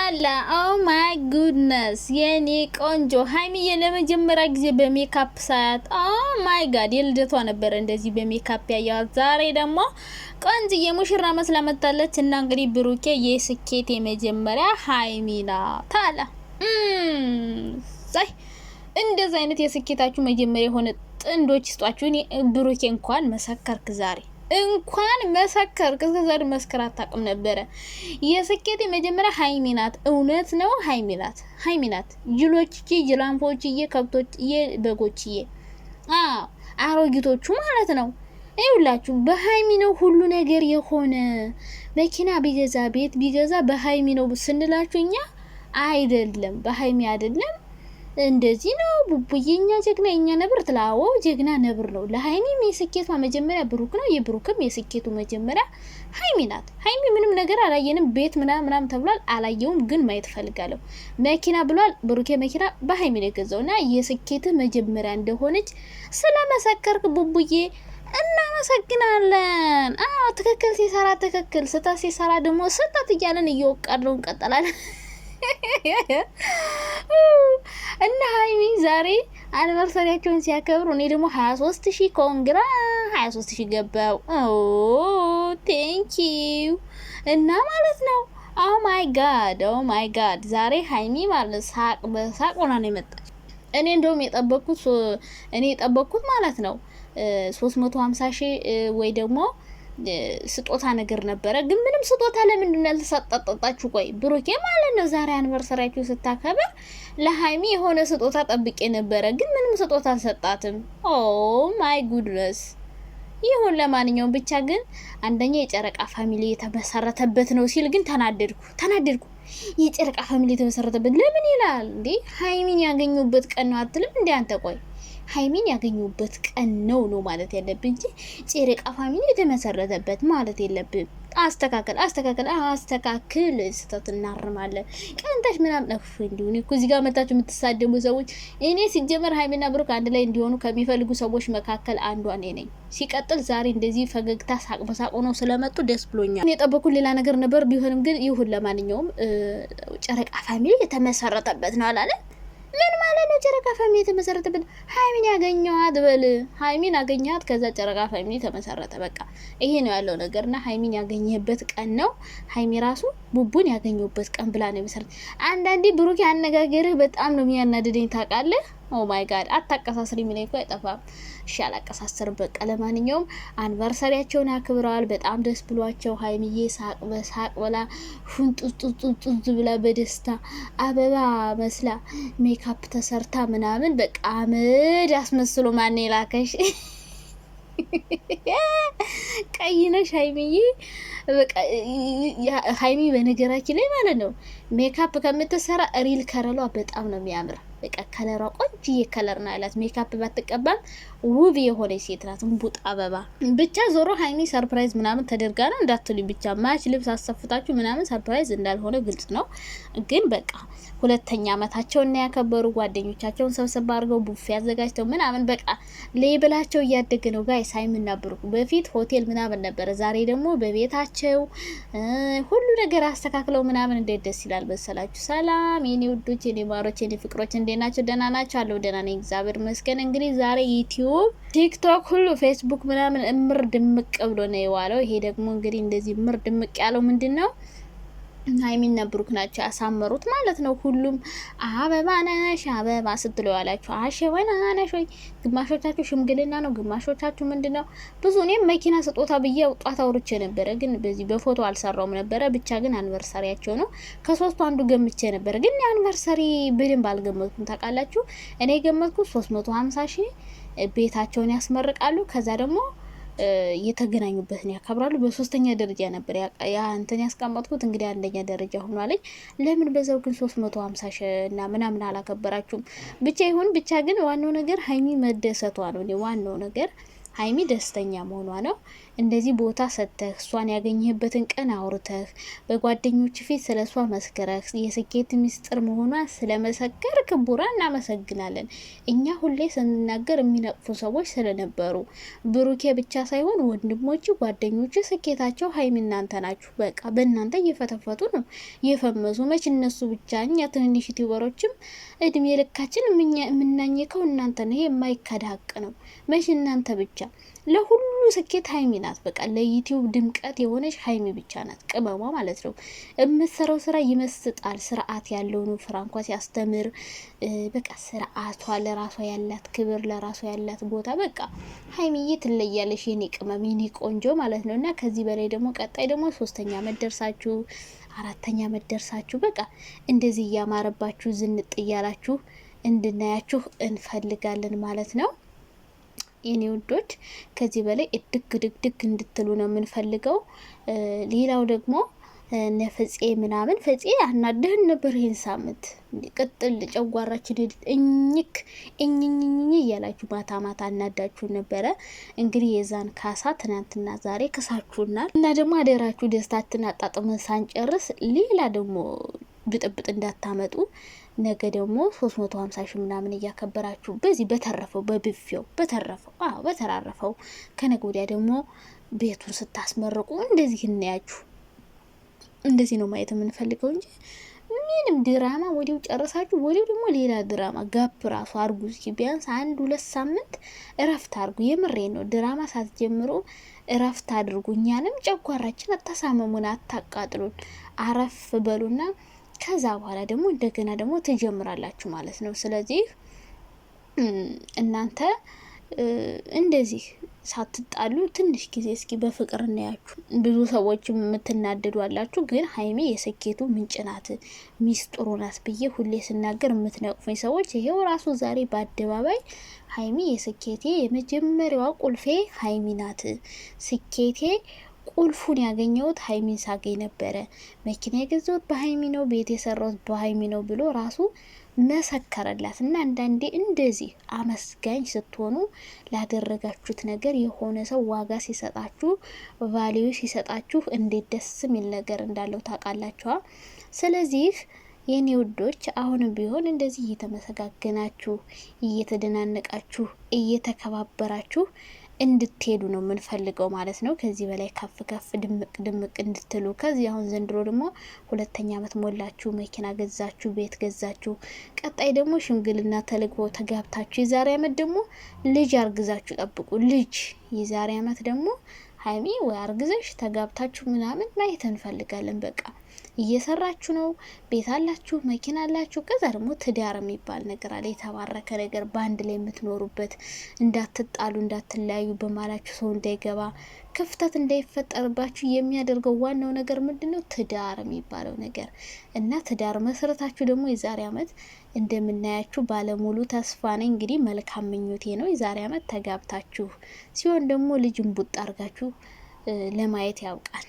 ታላ ኦ ማይ ጉድነስ የኔ ቆንጆ ሀይሚዬ ለመጀመሪያ ጊዜ በሜካፕ ሳያት ኦ ማይ ጋድ የልደቷ ነበር እንደዚህ በሜካፕ ያያት። ዛሬ ደግሞ ቆንጆ የሙሽራ መስላ መጣለች እና እንግዲህ ብሩኬ የስኬት የመጀመሪያ ሀይሚና ታላ ሳይ እንደዚህ አይነት የስኬታችሁ መጀመሪያ የሆነ ጥንዶች ይስጧችሁ። ብሩኬ እንኳን መሰከርክ ዛሬ እንኳን መሰከር ከዛሬ መስከር አታውቅም ነበረ። የስኬት የመጀመሪያ ሀይሚ ናት። እውነት ነው ሀይሚ ናት። ጅሎችዬ፣ ጅላንፎችዬ፣ ከብቶችዬ፣ በጎችዬ፣ አሮጊቶቹ ማለት ነው። ይኸውላችሁ በሀይሚ ነው ሁሉ ነገር የሆነ። መኪና ቢገዛ ቤት ቢገዛ በሀይሚ ነው ስንላችሁ እኛ አይደለም፣ በሀይሚ አይደለም። እንደዚህ ነው ቡቡዬኛ ጀግና የኛ ነብር ትላው ጀግና ነብር ነው። ለሀይሚም የስኬቷ መጀመሪያ ብሩክ ነው። የብሩክም የስኬቱ መጀመሪያ ሀይሚ ናት። ሀይሚ ምንም ነገር አላየንም። ቤት ምናምን ተብሏል፣ አላየውም፣ ግን ማየት ፈልጋለሁ። መኪና ብሏል ብሩኬ፣ መኪና በሀይሚ ነው የገዛውና የስኬት መጀመሪያ እንደሆነች ስለመሰከርክ ቡቡዬ እናመሰግናለን። ትክክል ሲሰራ ትክክል፣ ስህተት ሲሰራ ደግሞ ስህተት እያለን እየወቃድነው እንቀጥላለን። እና ሀይሚ ዛሬ አኒቨርሰሪያቸውን ሲያከብሩ እኔ ደግሞ 23,000 ኮንግራ 23,000 ገባው። ቴንኪው እና ማለት ነው። ኦ ማይ ጋድ ዛሬ ሀይሚ ማለት ሳቅ በሳቅ ሆና ነው የመጣች። እኔ እንደውም የጠበቅኩት ማለት ነው 350,000 ወይ ደግሞ ስጦታ ነገር ነበረ። ግን ምንም ስጦታ ለምንድን ነው ያልተሰጣጣችሁ? ቆይ ብሩኬ ማለት ነው ዛሬ አኒቨርሰሪያችሁ ስታከብር ለሀይሚ የሆነ ስጦታ ጠብቄ ነበረ፣ ግን ምንም ስጦታ አልሰጣትም። ኦ ማይ ጉድነስ። ይሁን ለማንኛውም ብቻ ግን አንደኛ የጨረቃ ፋሚሊ የተመሰረተበት ነው ሲል ግን ተናደድኩ። የጨረቃ ፋሚሊ የተመሰረተበት ለምን ይላል እንዴ? ሀይሚን ያገኙበት ቀን ነው አትልም እንዴ አንተ? ቆይ ሀይሚን ያገኙበት ቀን ነው ማለት ያለብን እንጂ ጨረቃ ፋሚሊ የተመሰረተበት ማለት የለብን። አስተካክል ስህተት እናርማለን። ቀንታሽ ምናምን ነፍ እንዲሆን እኮ እዚህ ጋር መጣችሁ የምትሳደቡ ሰዎች፣ እኔ ሲጀመር ሀይሚና ብሩክ አንድ ላይ እንዲሆኑ ከሚፈልጉ ሰዎች መካከል አንዷ እኔ ነኝ። ሲቀጥል ዛሬ እንደዚህ ፈገግታ ሳቅ በሳቅ ነው ስለመጡ ደስ ብሎኛል። እኔ የጠበኩት ሌላ ነገር ነበር፣ ቢሆንም ግን ይሁን። ለማንኛውም ጨረቃ ፋሚሊ የተመሰረተበት ነው አላለ። ምን ማለት ነው? ጨረቃ ፋሚሊ የተመሰረተበት ሀይሚን ያገኘዋት በል። ሀይሚን አገኘዋት፣ ከዛ ጨረቃ ፋሚሊ ተመሰረተ። በቃ ይሄ ነው ያለው ነገርና ሀይሚን ያገኘበት ቀን ነው። ሀይሚ ራሱ ቡቡን ያገኘበት ቀን ብላ ነው መሰረት። አንዳንዴ ብሩክ ያነጋገርህ በጣም ነው የሚያናድደኝ ታውቃለህ። ኦ ማይ ጋድ አታቀሳስሪ የሚለኝ እኮ አይጠፋም። እሺ አላቀሳስር። በቃ ለማንኛውም አንቨርሰሪያቸውን አክብረዋል። በጣም ደስ ብሏቸው ሀይሚዬ ሳቅ በሳቅ ብላ ፉንጡጡጡጡ ብላ በደስታ አበባ መስላ ሜካፕ ተሰርታ ምናምን በቃ አመድ አስመስሎ ማን የላከሽ ቀይ ነሽ ሀይሚዬ። በቃ ሀይሚ በነገራችን ላይ ማለት ነው ሜካፕ ከምትሰራ ሪል ከረሏ በጣም ነው የሚያምር። በቃ ከለሯ ቆንጆዬ ከለር ነው ያላት። ሜካፕ ባትቀባም ውብ የሆነ ሴት ናት። እንቡጥ አበባ ብቻ ዞሮ ሀይሚ ሰርፕራይዝ ምናምን ተደርጋ ነው እንዳትሉ። ብቻ ማች ልብስ አሰፍታችሁ ምናምን ሰርፕራይዝ እንዳልሆነ ግልጽ ነው። ግን በቃ 2ኛ ዓመታቸውን ነው ያከበሩ። ጓደኞቻቸውን ሰብሰብ አድርገው ቡፌ አዘጋጅተው ምናምን በቃ ሌብላቸው እያደገ ነው ጋይስ። ሀይሚና ብሩክ በፊት ሆቴል ምናምን ነበረ፣ ዛሬ ደግሞ በቤታቸው ሁሉ ነገር አስተካክለው ምናምን እንዴት ደስ ይላል መሰላችሁ። ሰላም የኔ ውዶች፣ የኔ ማሮች፣ የኔ ፍቅሮች እንዴት ናችሁ? ደህና ናችሁ? አለው ደህና ነኝ እግዚአብሔር ይመስገን። እንግዲህ ዛሬ ዩቲዩብ፣ ቲክቶክ ሁሉ ፌስቡክ ምናምን እምር ድምቅ ብሎ ነው የዋለው። ይሄ ደግሞ እንግዲህ እንደዚህ እምር ድምቅ ያለው ምንድነው? ሀይሚና ብሩክ ናቸው ያሳመሩት ማለት ነው። ሁሉም አበባ ነሽ አበባ ስትለው ያላችሁ አሸወና ነሽ ወይ? ግማሾቻችሁ ሽምግልና ነው፣ ግማሾቻችሁ ምንድነው? ብዙ እኔም መኪና ስጦታ ብዬ ጧት አውርቼ ነበረ፣ ግን በዚህ በፎቶ አልሰራውም ነበረ። ብቻ ግን አኒቨርሰሪያቸው ነው። ከሶስቱ አንዱ ገምቼ ነበረ፣ ግን የአኒቨርሰሪ በደንብ አልገመትኩም ታውቃላችሁ። እኔ የገመትኩት 350,000 ቤታቸውን ያስመርቃሉ፣ ከዛ ደግሞ የተገናኙበትን ያከብራሉ። በሶስተኛ ደረጃ ነበር ያ እንትን ያስቀመጥኩት። እንግዲህ አንደኛ ደረጃ ሆኗለኝ። ለምን በዛው ግን 350,000 እና ምናምን አላከበራችሁም? ብቻ ይሁን ብቻ ግን ዋናው ነገር ሀይሚ መደሰቷ ነው። ዋናው ነገር ሀይሚ ደስተኛ መሆኗ ነው። እንደዚህ ቦታ ሰጥተህ እሷን ያገኘህበትን ቀን አውርተህ በጓደኞች ፊት ስለ እሷ መስከረህ የስኬት ሚስጥር መሆኗን ስለመሰከርክ ቡራ እናመሰግናለን። እኛ ሁሌ ስንናገር የሚነቅፉ ሰዎች ስለነበሩ ብሩኬ ብቻ ሳይሆን ወንድሞች፣ ጓደኞች ስኬታቸው ሀይሚ እናንተ ናችሁ። በቃ በእናንተ እየፈተፈቱ ነው እየፈመሱ። መች እነሱ ብቻ እኛ ትንንሽ ዩቲዩበሮችም እድሜ ልካችን የምናኘከው እናንተ ነው። ይሄ የማይካድ ሀቅ ነው። መች እናንተ ብቻ ለሁሉ ስኬት ሀይሚ ናት። በቃ ለዩቲዩብ ድምቀት የሆነች ሀይሚ ብቻ ናት፣ ቅመሟ ማለት ነው። የምትሰራው ስራ ይመስጣል። ስርዓት ያለው ነው። ፍራንኳ ሲያስተምር በቃ ስርዓቷ፣ ለራሷ ያላት ክብር፣ ለራሷ ያላት ቦታ፣ በቃ ሀይሚዬ ትለያለሽ፣ የኔ ቅመም፣ የኔ ቆንጆ ማለት ነው። እና ከዚህ በላይ ደግሞ ቀጣይ ደግሞ 3ኛ ዓመት ደርሳችሁ 4ኛ ዓመት ደርሳችሁ በቃ እንደዚህ እያማረባችሁ ዝንጥ እያላችሁ እንድናያችሁ እንፈልጋለን ማለት ነው። የኔ ውዶች ከዚህ በላይ እድግ ድግድግ እንድትሉ ነው የምንፈልገው። ሌላው ደግሞ ነፍጼ ምናምን ፍጼ አናደህን ነበር ይህን ሳምንት ቅጥል ጨጓራችን እኝክ እኝኝኝ እያላችሁ ማታ ማታ አናዳችሁ ነበረ። እንግዲህ የዛን ካሳ ትናንትና ዛሬ ክሳችሁናል እና ደግሞ አደራችሁ ደስታችን አጣጥመን ሳንጨርስ ሌላ ደግሞ ብጥብጥ እንዳታመጡ። ነገ ደግሞ 350 ሺህ ምናምን እያከበራችሁ በዚህ በተረፈው በብፌው በተራረፈው ከነገ ወዲያ ደግሞ ቤቱን ስታስመርቁ እንደዚህ እናያችሁ። እንደዚህ ነው ማየት የምንፈልገው እንጂ ምንም ድራማ ወዲው ጨርሳችሁ ወዲው ደግሞ ሌላ ድራማ ጋፕ ራሱ አርጉ። እስኪ ቢያንስ 1-2 ሳምንት እረፍት አርጉ። የምሬ ነው። ድራማ ሳትጀምሩ እረፍት አድርጉ። እኛንም ጨጓራችን አታሳመሙን፣ አታቃጥሉን። አረፍ በሉና ከዛ በኋላ ደግሞ እንደገና ደግሞ ትጀምራላችሁ ማለት ነው። ስለዚህ እናንተ እንደዚህ ሳትጣሉ ትንሽ ጊዜ እስኪ በፍቅር እናያችሁ። ብዙ ሰዎችም የምትናደዱ አላችሁ፣ ግን ሀይሚ የስኬቱ ምንጭ ናት፣ ሚስጥሩ ናት ብዬ ሁሌ ስናገር የምትነቅፉኝ ሰዎች ይሄው ራሱ ዛሬ በአደባባይ ሀይሚ የስኬቴ የመጀመሪያዋ ቁልፌ ሀይሚ ናት፣ ስኬቴ ቁልፉን ያገኘሁት ሀይሚን ሳገኝ ነበረ፣ መኪና የገዛሁት በሀይሚ ነው፣ ቤት የሰራሁት በሀይሚ ነው ብሎ ራሱ መሰከረላት። እና አንዳንዴ እንደዚህ አመስጋኝ ስትሆኑ ላደረጋችሁት ነገር የሆነ ሰው ዋጋ ሲሰጣችሁ፣ ቫሊዩ ሲሰጣችሁ እንዴት ደስ የሚል ነገር እንዳለው ታውቃላችኋ። ስለዚህ የኔ ውዶች አሁንም ቢሆን እንደዚህ እየተመሰጋገናችሁ፣ እየተደናነቃችሁ፣ እየተከባበራችሁ እንድትሄዱ ነው የምንፈልገው ማለት ነው። ከዚህ በላይ ከፍ ከፍ ድምቅ ድምቅ እንድትሉ። ከዚህ አሁን ዘንድሮ ደግሞ 2ኛ ዓመት ሞላችሁ፣ መኪና ገዛችሁ፣ ቤት ገዛችሁ። ቀጣይ ደግሞ ሽምግልና ተልጎ ተጋብታችሁ፣ የዛሬ ዓመት ደግሞ ልጅ አርግዛችሁ ጠብቁ። ልጅ የዛሬ ዓመት ደግሞ ሀይሚ ወይ አርግዘሽ ተጋብታችሁ ምናምን ማየት እንፈልጋለን። በቃ እየሰራችሁ ነው፣ ቤት አላችሁ፣ መኪና አላችሁ። ከዛ ደግሞ ትዳር የሚባል ነገር አለ፣ የተባረከ ነገር በአንድ ላይ የምትኖሩበት፣ እንዳትጣሉ እንዳትለያዩ፣ በማላችሁ ሰው እንዳይገባ ክፍተት እንዳይፈጠርባችሁ የሚያደርገው ዋናው ነገር ምንድነው? ትዳር የሚባለው ነገር እና ትዳር መሰረታችሁ ደግሞ የዛሬ ዓመት እንደምናያችሁ ባለሙሉ ተስፋ ነኝ። እንግዲህ መልካም ምኞቴ ነው የዛሬ ዓመት ተጋብታችሁ ሲሆን ደግሞ ልጅን ቡጥ አርጋችሁ ለማየት ያውቃል።